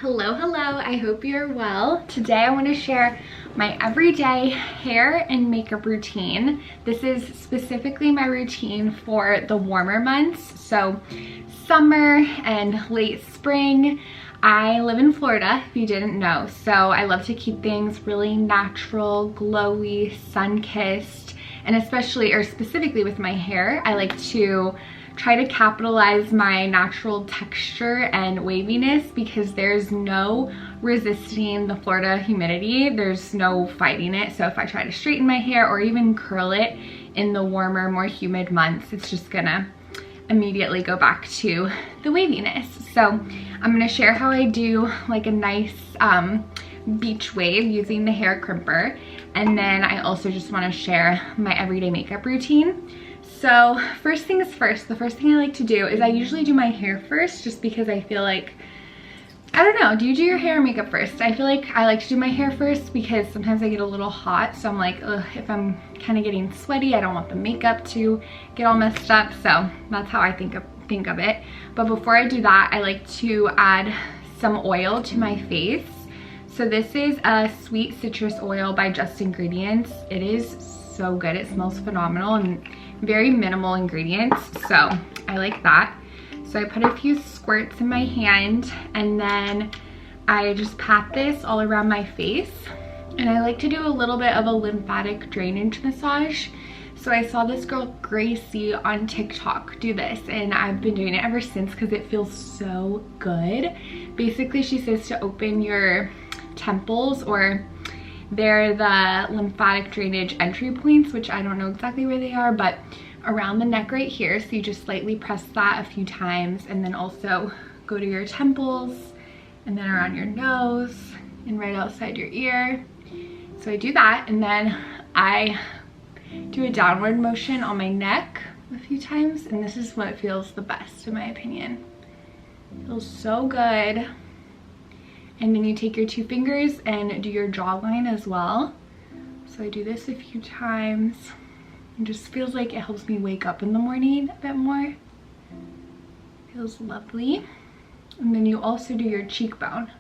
Hello, I hope you're well. Today I want to share my everyday hair and makeup routine. This is specifically my routine for the warmer months, so summer and late spring. I live in Florida, if you didn't know, so I love to keep things really natural, glowy, sun-kissed, and especially or specifically with my hair, I like to try to capitalize my natural texture and waviness because there's no resisting the Florida humidity. There's no fighting it. So if I try to straighten my hair or even curl it in the warmer, more humid months, it's just gonna immediately go back to the waviness. So I'm gonna share how I do like a nice beach wave using the hair crimper. And then I also just wanna share my everyday makeup routine. So first things first, the first thing I like to do is I usually do my hair first just because I feel like, I don't know, do you do your hair or makeup first? I feel like I like to do my hair first because sometimes I get a little hot, so I'm like, ugh, if I'm kind of getting sweaty, I don't want the makeup to get all messed up, so that's how I think of it. But before I do that, I like to add some oil to my face. So this is a sweet citrus oil by Just Ingredients. It is so good, it smells phenomenal and very minimal ingredients, so I like that. So I put a few squirts in my hand and then I just pat this all around my face, and I like to do a little bit of a lymphatic drainage massage. So I saw this girl Gracie on TikTok do this and I've been doing it ever since because it feels so good. Basically she says to open your temples, or they're the lymphatic drainage entry points, which I don't know exactly where they are, but around the neck right here. So you just slightly press that a few times and then also go to your temples and then around your nose and right outside your ear. So I do that and then I do a downward motion on my neck a few times, and this is what feels the best in my opinion. It feels so good. And then you take your two fingers and do your jawline as well. So I do this a few times. It just feels like it helps me wake up in the morning a bit more. Feels lovely. And then you also do your cheekbone.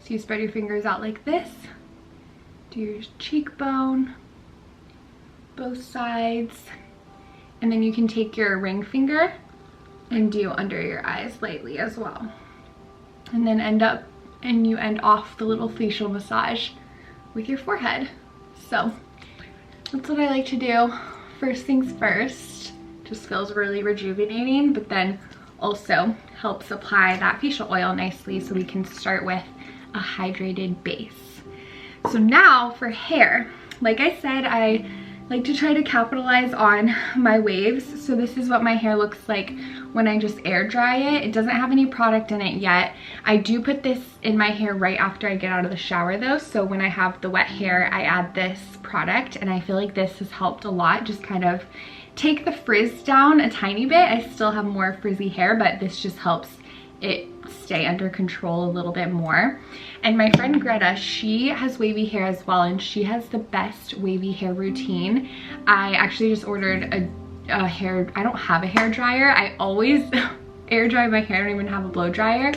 So you spread your fingers out like this. Do your cheekbone, both sides. And then you can take your ring finger and do under your eyes lightly as well. And then you end off the little facial massage with your forehead. So that's what I like to do. First things first, just feels really rejuvenating, but then also helps apply that facial oil nicely so we can start with a hydrated base. So now for hair, like I said, I like to try to capitalize on my waves. So this is what my hair looks like when I just air dry it. It doesn't have any product in it yet. I do put this in my hair right after I get out of the shower though. So when I have the wet hair, I add this product, and I feel like this has helped a lot. Just kind of take the frizz down a tiny bit. I still have more frizzy hair, but this just helps it stay under control a little bit more. And my friend Greta, she has wavy hair as well, and she has the best wavy hair routine. I actually just ordered a hair, I don't have a hair dryer. I always air dry my hair. I don't even have a blow dryer.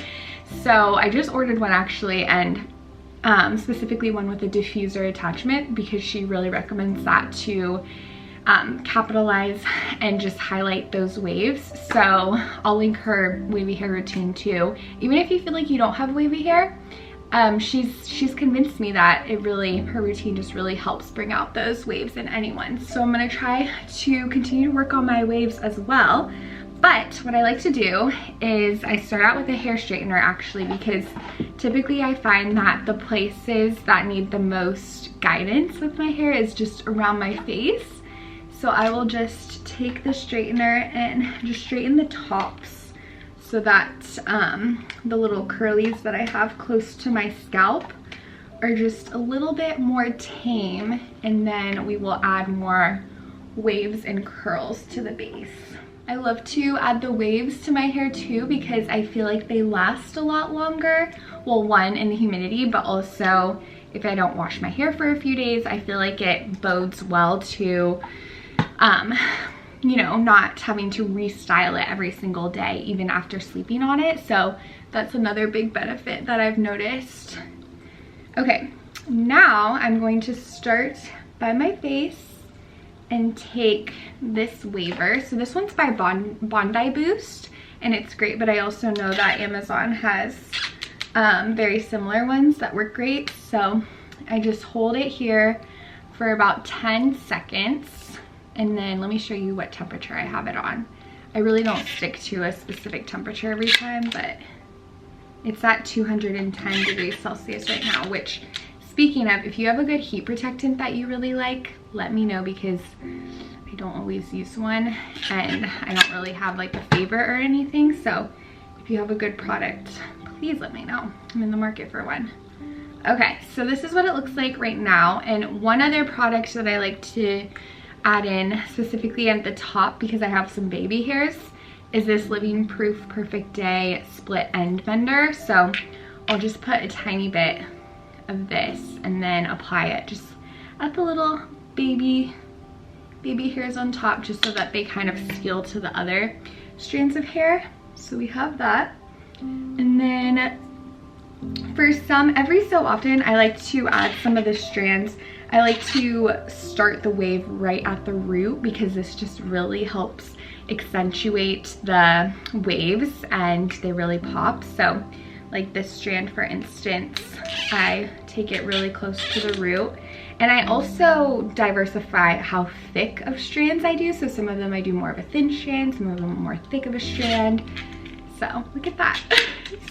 So I just ordered one actually, and specifically one with a diffuser attachment because she really recommends that to capitalize and just highlight those waves. So I'll link her wavy hair routine too. Even if you feel like you don't have wavy hair, she's convinced me that her routine just really helps bring out those waves in anyone. So I'm gonna try to continue to work on my waves as well. But what I like to do is I start out with a hair straightener actually, because typically I find that the places that need the most guidance with my hair is just around my face. So I will just take the straightener and just straighten the tops so that the little curlies that I have close to my scalp are just a little bit more tame, and then we will add more waves and curls to the base. I love to add the waves to my hair too because I feel like they last a lot longer. Well, one, in the humidity, but also if I don't wash my hair for a few days, I feel like it bodes well to you know, not having to restyle it every single day even after sleeping on it. So That's another big benefit that I've noticed. Okay, now I'm going to start by my face and take this waver. So this one's by Bondi Boost, and it's great, but I also know that Amazon has very similar ones that work great. So I just hold it here for about 10 seconds, and then let me show you what temperature I have it on. I really don't stick to a specific temperature every time, but it's at 210 degrees Celsius right now, which, speaking of, if you have a good heat protectant that you really like, let me know, because I don't always use one and I don't really have like a favorite or anything. So if you have a good product, please let me know. I'm in the market for one. Okay, so this is what it looks like right now. And one other product that I like to add in specifically at the top, because I have some baby hairs, is this Living Proof Perfect Day Split End Bender. So I'll just put a tiny bit of this and then apply it just at the little baby hairs on top, just so that they kind of seal to the other strands of hair. So we have that. And then for some, every so often, I like to add some of the strands. I like to start the wave right at the root, because this just really helps accentuate the waves and they really pop. So like this strand, for instance, I take it really close to the root. And I also diversify how thick of strands I do. So some of them I do more of a thin strand, some of them more thick of a strand. So look at that.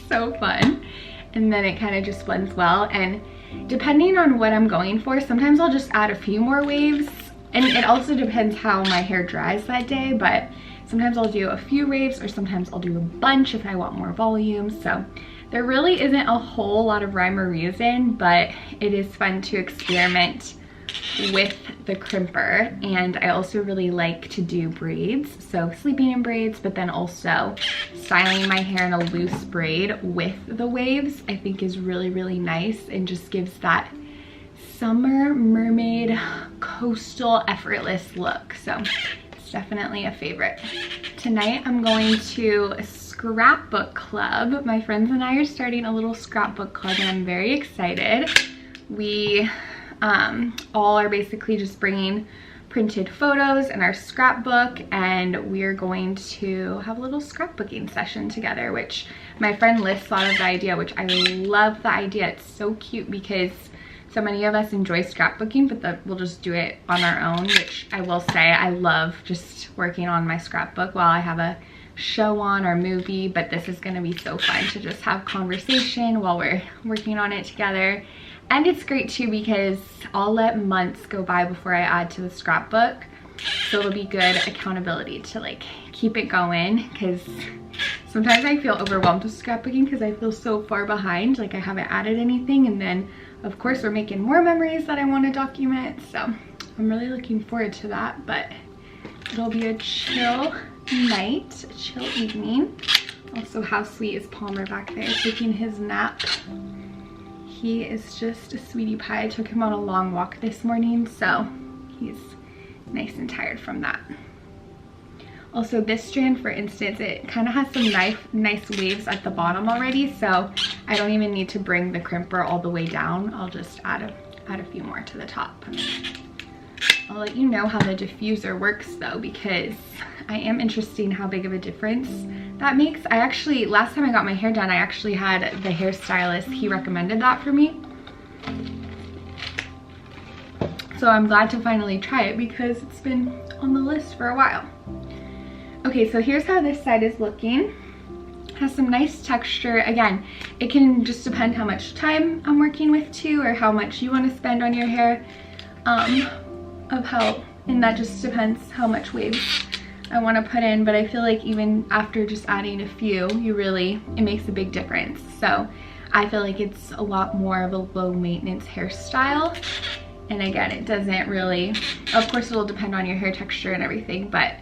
So fun. And then it kind of just blends well. And depending on what I'm going for, sometimes I'll just add a few more waves. And it also depends how my hair dries that day, but sometimes I'll do a few waves, or sometimes I'll do a bunch if I want more volume. So there really isn't a whole lot of rhyme or reason, but it is fun to experiment with the crimper. And I also really like to do braids, so sleeping in braids, but then also styling my hair in a loose braid with the waves, I think is really, really nice, and just gives that summer mermaid coastal effortless look. So it's definitely a favorite. Tonight I'm going to a scrapbook club. My friends and I are starting a little scrapbook club, and I'm very excited. We all are basically just bringing printed photos in our scrapbook, and we're going to have a little scrapbooking session together, which my friend Liz thought of the idea, which I love the idea. It's so cute because so many of us enjoy scrapbooking, but we'll just do it on our own, which I will say I love just working on my scrapbook while I have a show on or movie, but this is going to be so fun to just have conversation while we're working on it together. And it's great too because I'll let months go by before I add to the scrapbook, so it'll be good accountability to like keep it going, because sometimes I feel overwhelmed with scrapbooking because I feel so far behind, like I haven't added anything, and then of course we're making more memories that I want to document. So I'm really looking forward to that, but it'll be a chill night, a chill evening. Also, how sweet is Palmer back there taking his nap? He is just a sweetie pie. I took him on a long walk this morning, so he's nice and tired from that. Also, this strand, for instance, it kind of has some nice waves at the bottom already, so I don't even need to bring the crimper all the way down. I'll just add a few more to the top. I'll let you know how the diffuser works though, because I am interested in how big of a difference that makes. I actually, last time I got my hair done, I actually had the hairstylist, he recommended that for me. So I'm glad to finally try it because it's been on the list for a while. Okay, so here's how this side is looking. Has some nice texture. Again, it can just depend how much time I'm working with too, or how much you want to spend on your hair. And that just depends how much waves I want to put in, but I feel like even after just adding a few, it makes a big difference. So I feel like it's a lot more of a low maintenance hairstyle. And again, it doesn't really, of course it'll depend on your hair texture and everything, but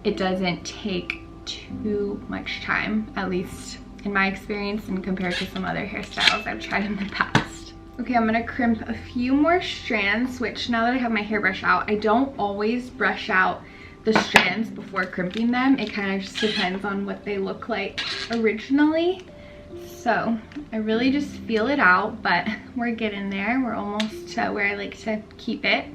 it doesn't take too much time, at least in my experience and compared to some other hairstyles I've tried in the past. Okay, I'm gonna crimp a few more strands, which now that I have my hairbrush out, I don't always brush out the strands before crimping them. It kind of just depends on what they look like originally. So I really just feel it out, but we're getting there. We're almost to where I like to keep it.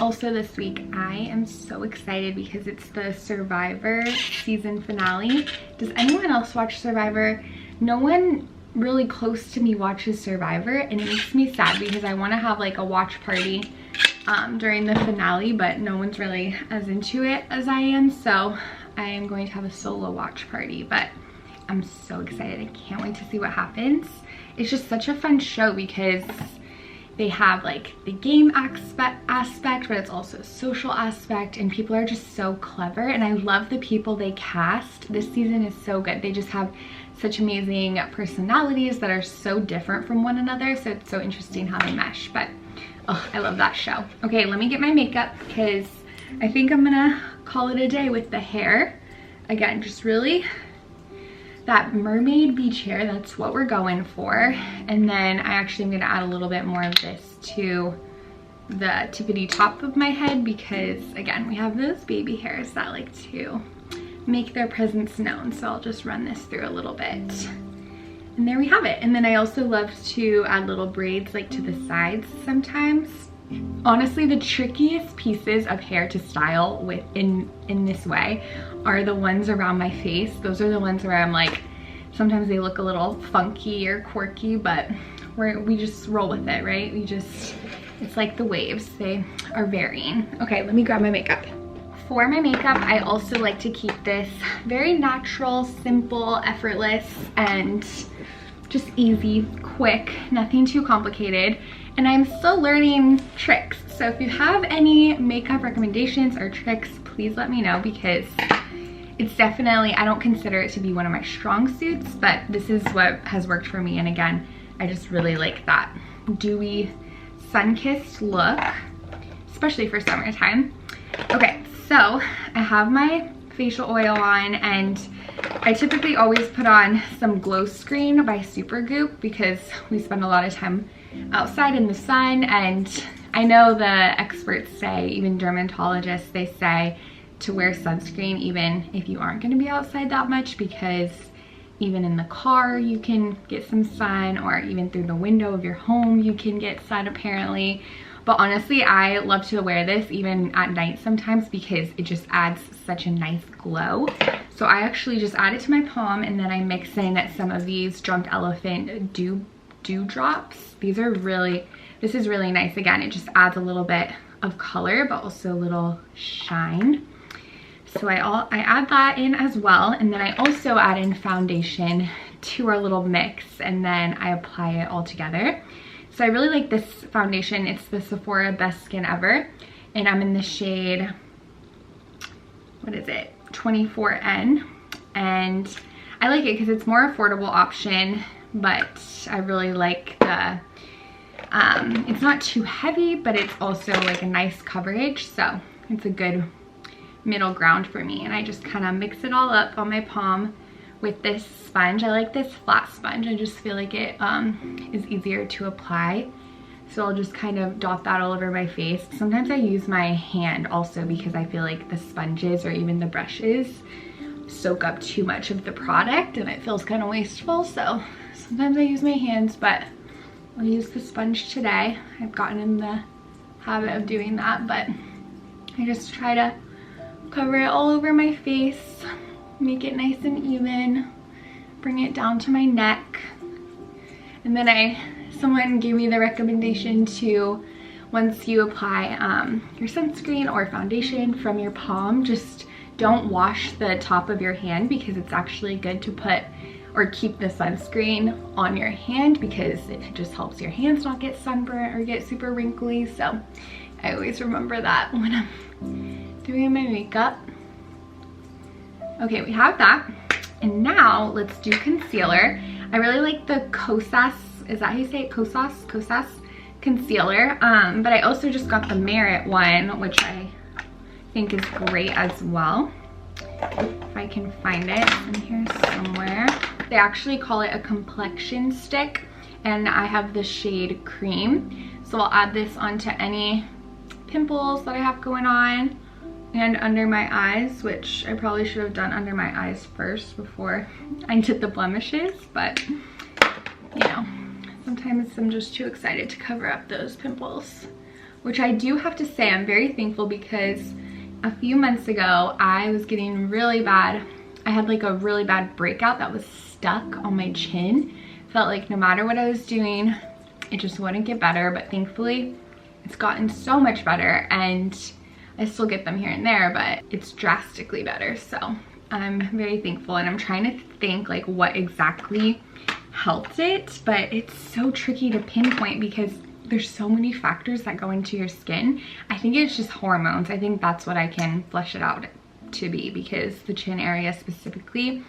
Also this week, I am so excited because it's the Survivor season finale. Does anyone else watch Survivor? No one really close to me watches Survivor, and it makes me sad because I want to have like a watch party during the finale, but no one's really as into it as I am. So I am going to have a solo watch party, but I'm so excited. I can't wait to see what happens. It's just such a fun show because they have like the game aspect, but it's also a social aspect, and people are just so clever, and I love the people they cast. This season is so good. They just have such amazing personalities that are so different from one another, so it's so interesting how they mesh. But oh, I love that show. Okay, let me get my makeup because I think I'm gonna call it a day with the hair. Again, just really that mermaid beach hair, that's what we're going for. And then I actually am gonna add a little bit more of this to the tippity top of my head because again, we have those baby hairs that like to make their presence known. So I'll just run this through a little bit. And there we have it. And then I also love to add little braids like to the sides sometimes. Honestly, the trickiest pieces of hair to style with in this way are the ones around my face. Those are the ones where I'm like, sometimes they look a little funky or quirky, but we just roll with it, right? It's like the waves, they are varying. Okay, let me grab my makeup. For my makeup, I also like to keep this very natural, simple, effortless, and just easy, quick, nothing too complicated. And I'm still learning tricks. So if you have any makeup recommendations or tricks, please let me know because it's definitely, I don't consider it to be one of my strong suits, but this is what has worked for me. And again, I just really like that dewy, sun-kissed look, especially for summertime. Okay, so I have my facial oil on, and I typically always put on some Glow Screen by Supergoop because we spend a lot of time outside in the sun, and I know the experts say, even dermatologists, they say to wear sunscreen even if you aren't going to be outside that much, because even in the car you can get some sun, or even through the window of your home you can get sun apparently. But honestly, I love to wear this even at night sometimes because it just adds such a nice glow. So I actually just add it to my palm, and then I mix in some of these Drunk Elephant dew drops. This is really nice. Again, it just adds a little bit of color, but also a little shine. So I add that in as well, and then I also add in foundation to our little mix, and then I apply it all together. So I really like this foundation. It's the Sephora Best Skin Ever, and I'm in the shade, what is it, 24N, and I like it because it's more affordable option, but I really like the, it's not too heavy, but it's also like a nice coverage, so it's a good middle ground for me. And I just kind of mix it all up on my palm with this sponge. I like this flat sponge. I just feel like it is easier to apply. So I'll just kind of dot that all over my face. Sometimes I use my hand also because I feel like the sponges or even the brushes soak up too much of the product and it feels kind of wasteful. So sometimes I use my hands, but I'll use the sponge today. I've gotten in the habit of doing that, but I just try to cover it all over my face, make it nice and even, bring it down to my neck. And then someone gave me the recommendation to, once you apply your sunscreen or foundation from your palm, just don't wash the top of your hand, because it's actually good to put or keep the sunscreen on your hand, because it just helps your hands not get sunburnt or get super wrinkly. So I always remember that when I'm doing my makeup. Okay, we have that. And now let's do concealer. I really like the Kosas, is that how you say it? Kosas concealer. But I also just got the Merit one, which I think is great as well. If I can find it, it's in here somewhere. They actually call it a complexion stick, and I have the shade Cream. So I'll add this onto any pimples that I have going on, and under my eyes, which I probably should have done under my eyes first before I did the blemishes, but you know, sometimes I'm just too excited to cover up those pimples, which I do have to say I'm very thankful, because a few months ago I was getting really bad. I had like a really bad breakout that was stuck on my chin. Felt like no matter what I was doing, it just wouldn't get better, but thankfully it's gotten so much better, and I still get them here and there, but it's drastically better. So I'm very thankful, and I'm trying to think like what exactly helped it, but it's so tricky to pinpoint because there's so many factors that go into your skin. I think it's just hormones. I think that's what I can flesh it out to be, because the chin area specifically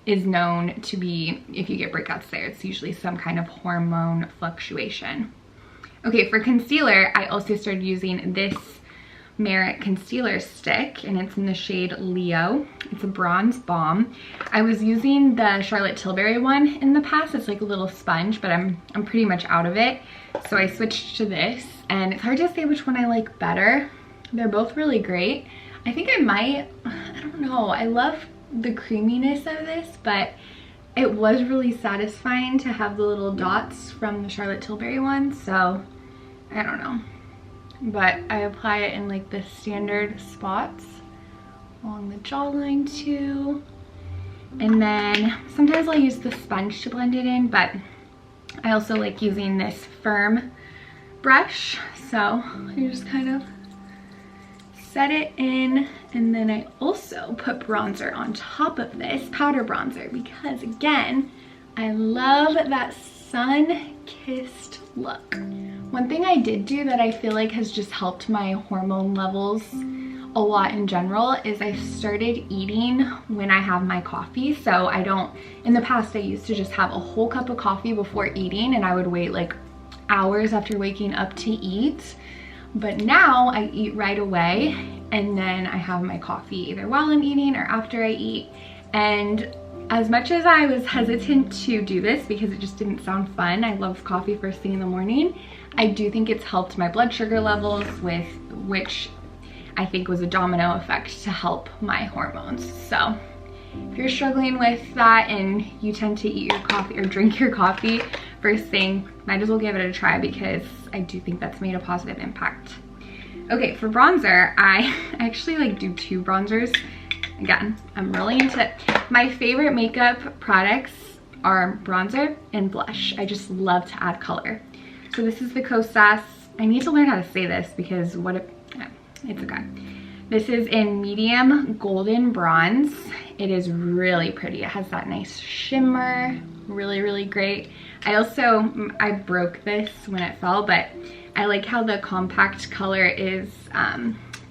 is known to be, if you get breakouts there, it's usually some kind of hormone fluctuation. Okay, for concealer, I also started using this Merit concealer stick, and it's in the shade Leo. It's a bronze balm. I was using the Charlotte Tilbury one in the past. It's like a little sponge, but I'm pretty much out of it. So I switched to this, and it's hard to say which one I like better. They're both really great. I think I don't know. I love the creaminess of this, but it was really satisfying to have the little dots from the Charlotte Tilbury one. So I don't know. But I apply it in like the standard spots along the jawline too. And then sometimes I'll use the sponge to blend it in, but I also like using this firm brush. So I just kind of set it in, and then I also put bronzer on top of this, powder bronzer, because again, I love that sun-kissed look. One thing I did do that I feel like has just helped my hormone levels a lot in general is I started eating when I have my coffee. So I don't, in the past I used to just have a whole cup of coffee before eating, and I would wait like hours after waking up to eat. But now I eat right away, and then I have my coffee either while I'm eating or after I eat. And as much as I was hesitant to do this because it just didn't sound fun, I love coffee first thing in the morning, I do think it's helped my blood sugar levels, with which I think was a domino effect to help my hormones. So if you're struggling with that and you tend to eat your coffee or drink your coffee first thing, might as well give it a try, because I do think that's made a positive impact. Okay, for bronzer, I actually like do 2 bronzers. Again, I'm really into it. My favorite makeup products are bronzer and blush. I just love to add color. So this is the Kosas. I need to learn how to say this because it's okay. This is in medium golden bronze. It is really pretty. It has that nice shimmer, really, really great. I broke this when it fell, but I like how the compact color is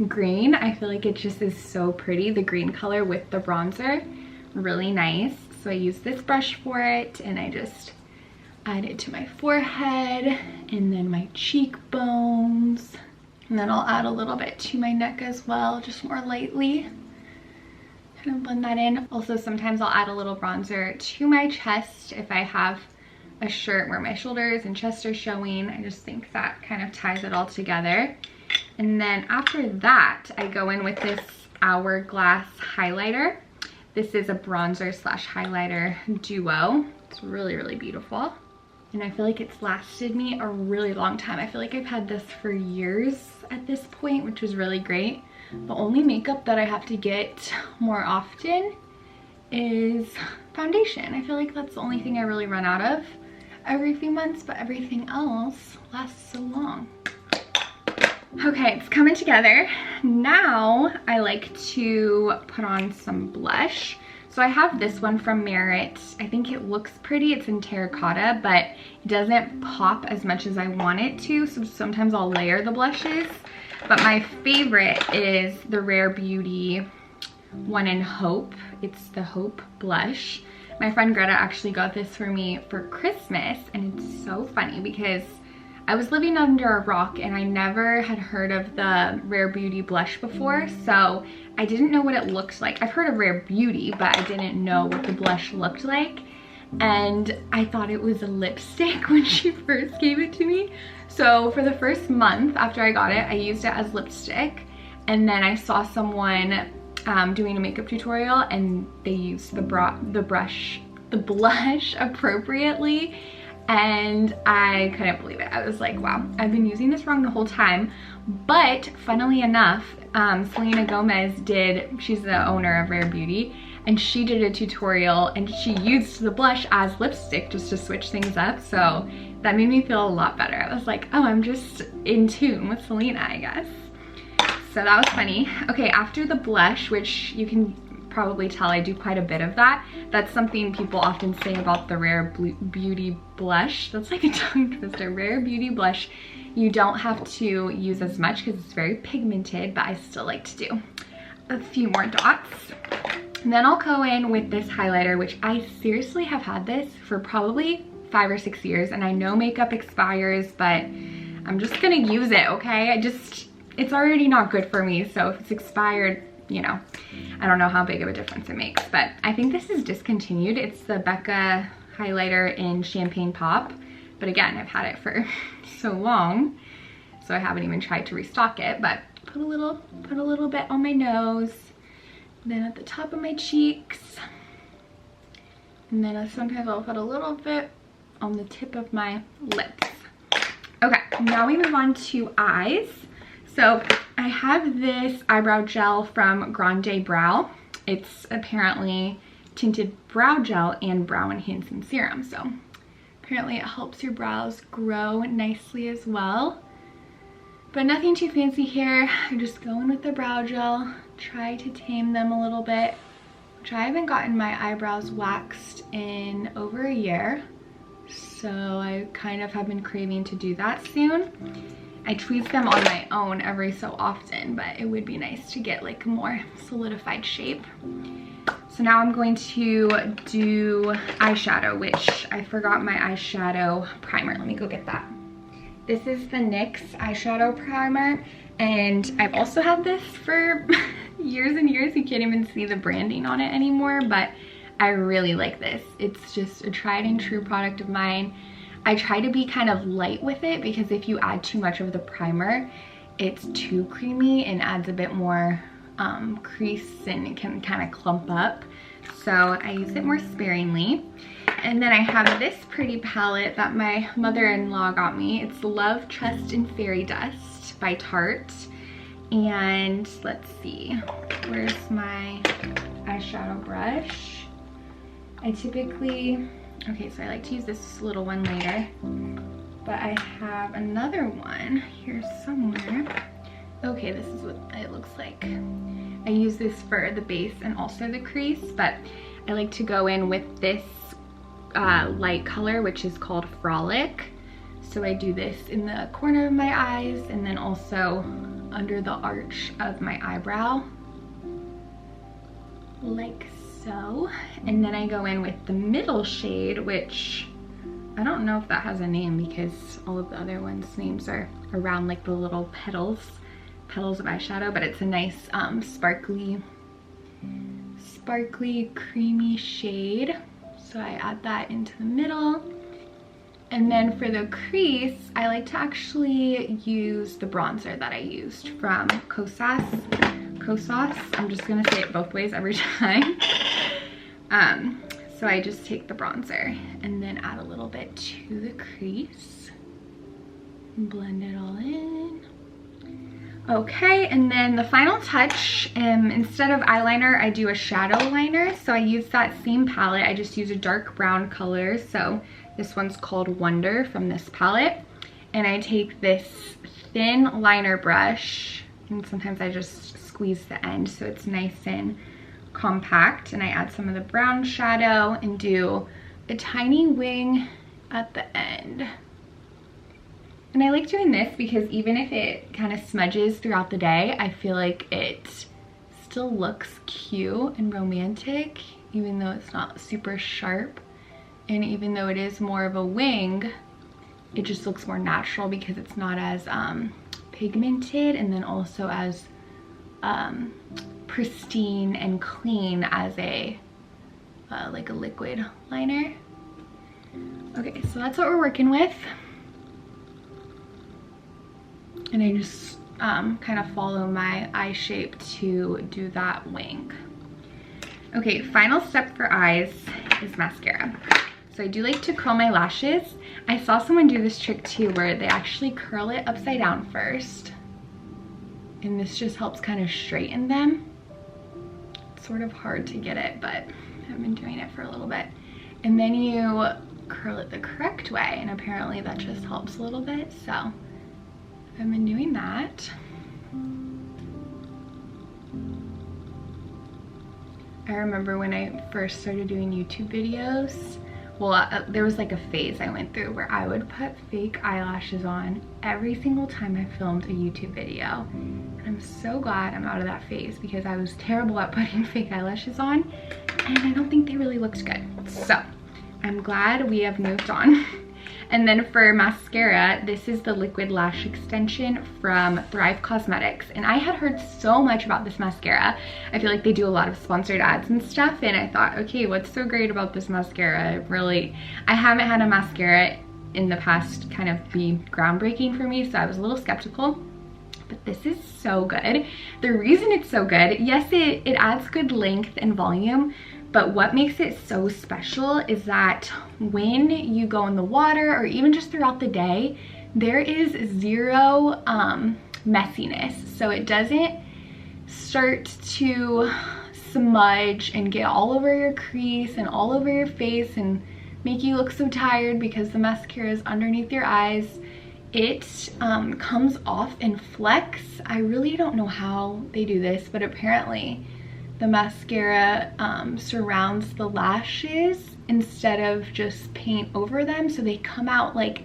green. I feel like it just is so pretty, the green color with the bronzer, really nice. So I use this brush for it, and I just add it to my forehead and then my cheekbones, and then I'll add a little bit to my neck as well, just more lightly. Kind of blend that in. Also, sometimes I'll add a little bronzer to my chest if I have a shirt where my shoulders and chest are showing. I just think that kind of ties it all together. And then after that, I go in with this Hourglass highlighter. This is a bronzer slash highlighter duo. It's really, really beautiful. And I feel like it's lasted me a really long time. I feel like I've had this for years at this point, which was really great. The only makeup that I have to get more often is foundation. I feel like that's the only thing I really run out of every few months, but everything else lasts so long. Okay, it's coming together. Now I like to put on some blush. So I have this one from Merit. I think it looks pretty. It's in terracotta, but it doesn't pop as much as I want it to. So sometimes I'll layer the blushes. But my favorite is the Rare Beauty one in Hope. It's the Hope blush. My friend Greta actually got this for me for Christmas, and it's so funny because I was living under a rock and I never had heard of the Rare Beauty blush before, so I didn't know what it looked like. I've heard of Rare Beauty, but I didn't know what the blush looked like. And I thought it was a lipstick when she first gave it to me. So for the first month after I got it, I used it as lipstick. And then I saw someone doing a makeup tutorial and they used the blush appropriately. and I couldn't believe it. I was like, wow, I've been using this wrong the whole time. But funnily enough, Selena Gomez she's the owner of Rare Beauty, and she did a tutorial and she used the blush as lipstick just to switch things up. So that made me feel a lot better. I was like, oh, I'm just in tune with Selena, I guess. So that was funny. Okay, after the blush, which you can probably tell I do quite a bit of that. That's something people often say about the Rare Beauty blush. That's like a tongue twister. Rare Beauty blush, you don't have to use as much because it's very pigmented, but I still like to do a few more dots. And then I'll go in with this highlighter, which I seriously have had this for probably 5 or 6 years, and I know makeup expires, but I'm just gonna use it, okay? It's already not good for me, so if it's expired, you know, I don't know how big of a difference it makes. But I think this is discontinued. It's the Becca highlighter in Champagne Pop, but again, I've had it for so long, so I haven't even tried to restock it. But put a little bit on my nose, then at the top of my cheeks, and then sometimes I'll put a little bit on the tip of my lips. Okay, now we move on to eyes. So I have this eyebrow gel from Grande Brow. It's apparently tinted brow gel and brow enhancing serum. So apparently it helps your brows grow nicely as well. But nothing too fancy here. I just go in with the brow gel, try to tame them a little bit, which I haven't gotten my eyebrows waxed in over a year. So I kind of have been craving to do that soon. I tweeze them on my own every so often, but it would be nice to get like a more solidified shape. So now I'm going to do eyeshadow, which I forgot my eyeshadow primer. Let me go get that. This is the NYX eyeshadow primer, and I've also had this for years and years. You can't even see the branding on it anymore, but I really like this. It's just a tried and true product of mine. I try to be kind of light with it because if you add too much of the primer, it's too creamy and adds a bit more crease and it can kind of clump up. So I use it more sparingly. And then I have this pretty palette that my mother-in-law got me. It's Love, Trust, and Fairy Dust by Tarte. And let's see, where's my eyeshadow brush? Okay, so I like to use this little one later, but I have another one here somewhere. Okay, this is what it looks like. I use this for the base and also the crease, but I like to go in with this light color, which is called Frolic. So I do this in the corner of my eyes and then also under the arch of my eyebrow, like so. And then I go in with the middle shade, which I don't know if that has a name because all of the other ones' names are around like the little petals of eyeshadow, but it's a nice sparkly creamy shade. So I add that into the middle. And then for the crease, I like to actually use the bronzer that I used from Kosas. I'm just gonna say it both ways every time. So I just take the bronzer and then add a little bit to the crease, blend it all in. Okay, and then the final touch, instead of eyeliner, I do a shadow liner. So I use that same palette. I just use a dark brown color. So this one's called Wonder from this palette. And I take this thin liner brush, and sometimes I just squeeze the end so it's nice and compact. And I add some of the brown shadow and do a tiny wing at the end. And I like doing this because even if it kind of smudges throughout the day, I feel like it still looks cute and romantic, even though it's not super sharp. And even though it is more of a wing, it just looks more natural because it's not as pigmented and then also as pristine and clean as a like a liquid liner. Okay, so that's what we're working with. And I just kind of follow my eye shape to do that wing. Okay, final step for eyes is mascara. So I do like to curl my lashes. I saw someone do this trick too where they actually curl it upside down first. And this just helps kind of straighten them. It's sort of hard to get it, but I've been doing it for a little bit. And then you curl it the correct way, and apparently that just helps a little bit. So I've been doing that. I remember when I first started doing YouTube videos, well, there was like a phase I went through where I would put fake eyelashes on every single time I filmed a YouTube video. And I'm so glad I'm out of that phase because I was terrible at putting fake eyelashes on and I don't think they really looked good. So I'm glad we have moved on. And then for mascara, this is the liquid lash extension from Thrive Cosmetics. And I had heard so much about this mascara. I feel like they do a lot of sponsored ads and stuff. And I thought, okay, what's so great about this mascara? I haven't had a mascara in the past kind of be groundbreaking for me. So I was a little skeptical. But this is so good. The reason it's so good, yes, it adds good length and volume. But what makes it so special is that when you go in the water or even just throughout the day, there is zero messiness. So it doesn't start to smudge and get all over your crease and all over your face and make you look so tired because the mascara is underneath your eyes. It comes off and flecks. I really don't know how they do this, but apparently the mascara surrounds the lashes instead of just paint over them, so they come out like,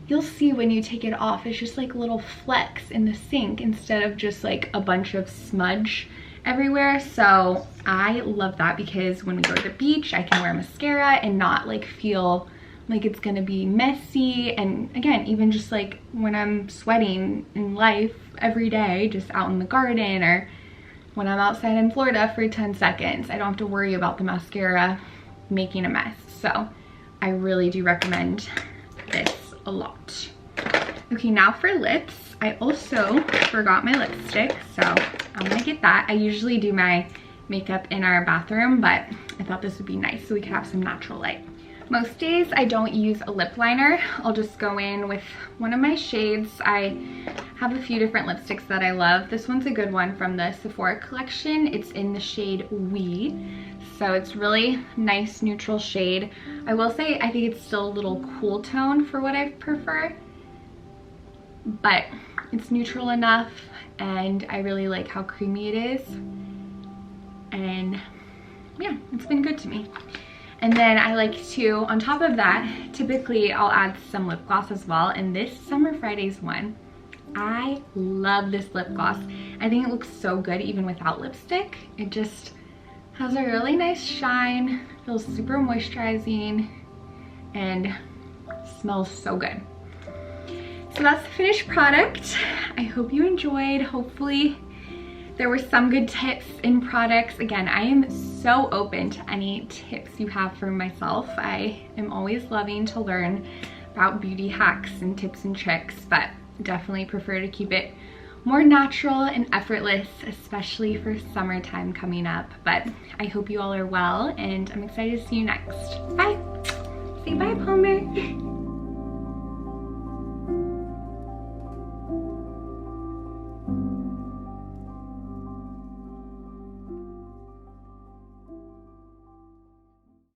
you'll see when you take it off, it's just like little flecks in the sink instead of just like a bunch of smudge everywhere. So I love that because when we go to the beach, I can wear mascara and not like feel like it's gonna be messy. And again, even just like when I'm sweating in life every day, just out in the garden or when I'm outside in Florida for 10 seconds, I don't have to worry about the mascara making a mess. So I really do recommend this a lot. Okay, now for lips. I also forgot my lipstick, so I'm gonna get that. I usually do my makeup in our bathroom, but I thought this would be nice so we could have some natural light. Most days I don't use a lip liner. I'll just go in with one of my shades. I have a few different lipsticks that I love. This one's a good one from the Sephora collection. It's in the shade We. So it's really nice neutral shade. I will say I think it's still a little cool tone for what I prefer, but it's neutral enough and I really like how creamy it is. And yeah, it's been good to me. And then I like to, on top of that, typically I'll add some lip gloss as well. And this Summer Fridays one, I love this lip gloss. I think it looks so good even without lipstick. It just has a really nice shine, feels super moisturizing, and smells so good. So that's the finished product. I hope you enjoyed. Hopefully there were some good tips and products. Again, I am so open to any tips you have for myself. I am always loving to learn about beauty hacks and tips and tricks, but definitely prefer to keep it more natural and effortless, especially for summertime coming up. But I hope you all are well, and I'm excited to see you next. Bye. Say bye, Palmer.